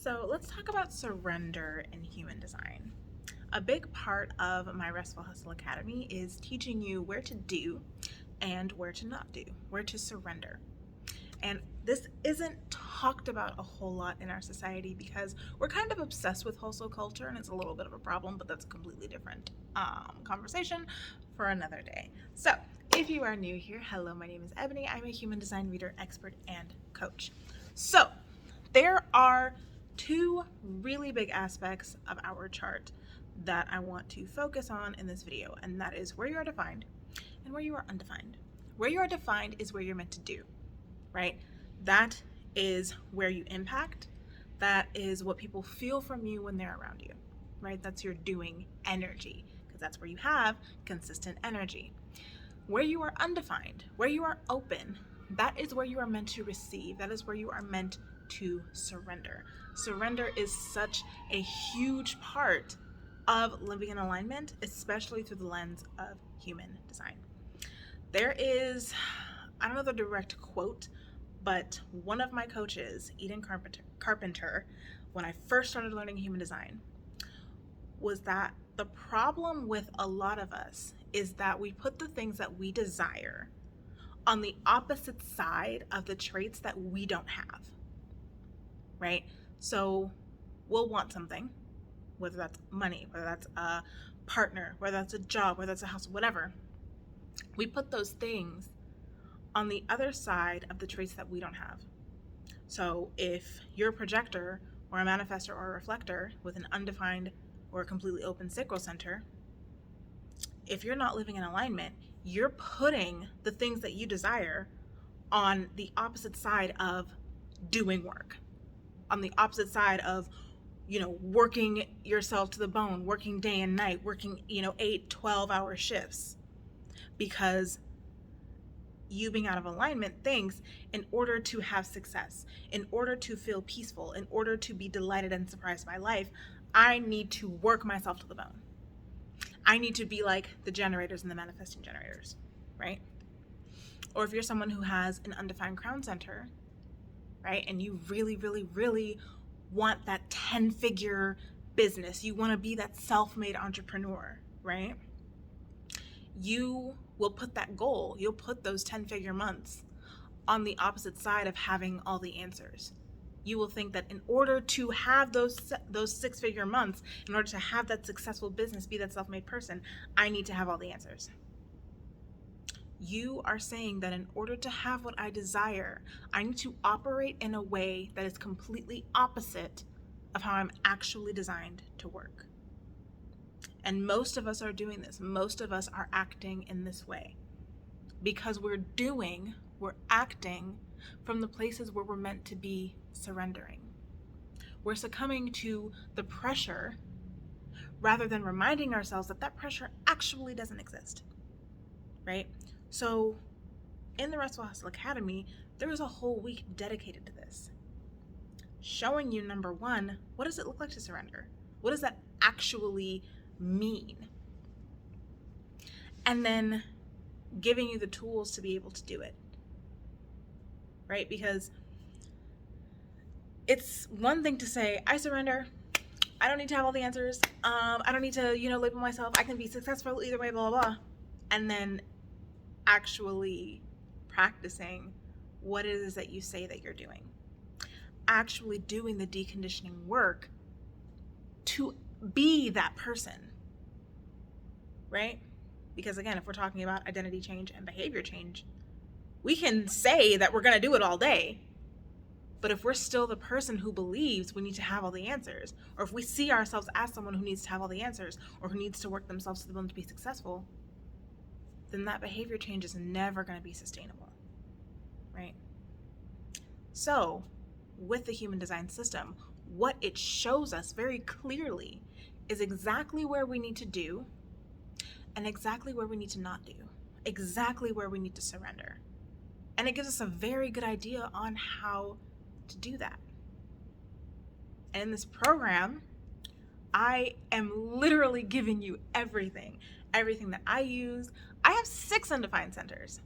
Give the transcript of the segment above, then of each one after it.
So let's talk about surrender in human design. A big part of my Restful Hustle Academy is teaching you where to do and where to not do, where to surrender. And this isn't talked about a whole lot in our society because we're kind of obsessed with hustle culture, and it's a little bit of a problem, but that's a completely different conversation for another day. So if you are new here, hello, my name is Ebony. I'm a human design reader, expert, and coach. So there are two really big aspects of our chart that I want to focus on in this video, and that is where you are defined and where you are undefined. Where you are defined is where you're meant to do, right? That is where you impact. That is what people feel from you when they're around you, right? That's your doing energy, because that's where you have consistent energy. Where you are undefined, where you are open, that is where you are meant to receive. That is where you are meant to surrender. Surrender is such a huge part of living in alignment, especially through the lens of human design. There is, I don't know the direct quote, but one of my coaches, Eden Carpenter, when I first started learning human design, was that the problem with a lot of us is that we put the things that we desire on the opposite side of the traits that we don't have, right? So we'll want something, whether that's money, whether that's a partner, whether that's a job, whether that's a house, whatever. We put those things on the other side of the traits that we don't have. So if you're a projector or a manifestor or a reflector with an undefined or a completely open sacral center, if you're not living in alignment, you're putting the things that you desire on the opposite side of doing work, on the opposite side of, working yourself to the bone, working day and night, working, 8, 12-hour shifts, because you being out of alignment thinks in order to have success, in order to feel peaceful, in order to be delighted and surprised by life, I need to work myself to the bone. I need to be like the generators and the manifesting generators, right? Or if you're someone who has an undefined crown center, right, and you really, really, really want that 10-figure business, you want to be that self-made entrepreneur, right? You will put that goal, you'll put those 10-figure months on the opposite side of having all the answers. You will think that in order to have those 6-figure months, in order to have that successful business, be that self-made person, I need to have all the answers. You are saying that in order to have what I desire, I need to operate in a way that is completely opposite of how I'm actually designed to work. And most of us are doing this. Most of us are acting in this way because we're acting from the places where we're meant to be surrendering. We're succumbing to the pressure rather than reminding ourselves that that pressure actually doesn't exist, right? So in the Restful Hustle Academy, there was a whole week dedicated to this, showing you, number one, what does it look like to surrender? What does that actually mean? And then giving you the tools to be able to do it, right? Because it's one thing to say, I surrender, I don't need to have all the answers, I don't need to, label myself, I can be successful either way, blah, blah, blah. And then actually practicing what it is that you say that you're doing. Actually doing the deconditioning work to be that person, right? Because again, if we're talking about identity change and behavior change, we can say that we're going to do it all day. But if we're still the person who believes we need to have all the answers, or if we see ourselves as someone who needs to have all the answers, or who needs to work themselves to the bone to be successful, then that behavior change is never going to be sustainable, right? So with the human design system, what it shows us very clearly is exactly where we need to do and exactly where we need to not do, exactly where we need to surrender. And it gives us a very good idea on how to do that. And in this program, I am literally giving you everything that I use. I have 6 undefined centers.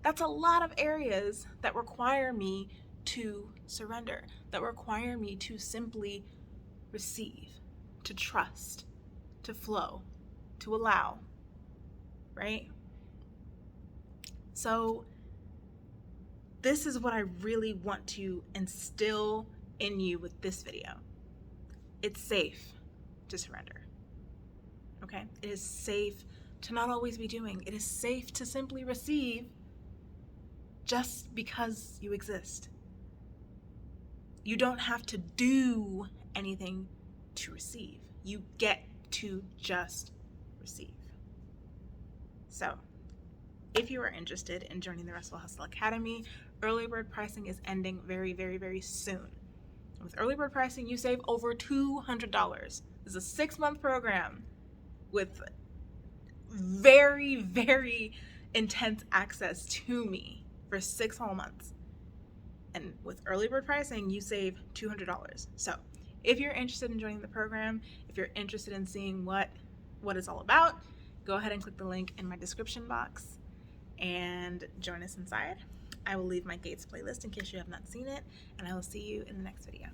That's a lot of areas that require me to surrender, that require me to simply receive, to trust, to flow, to allow, right? So this is what I really want to instill in you with this video. It's safe to surrender, okay? It is safe to not always be doing. It is safe to simply receive just because you exist. You don't have to do anything to receive. You get to just receive. So, if you are interested in joining the Restful Hustle Academy, early bird pricing is ending very, very, very soon. With early bird pricing, you save over $200. This is a 6-month program with very, very intense access to me for 6 whole months. And with early bird pricing, you save $200. So if you're interested in joining the program, if you're interested in seeing what it's all about, go ahead and click the link in my description box and join us inside. I will leave my Gates playlist in case you have not seen it, and I will see you in the next video.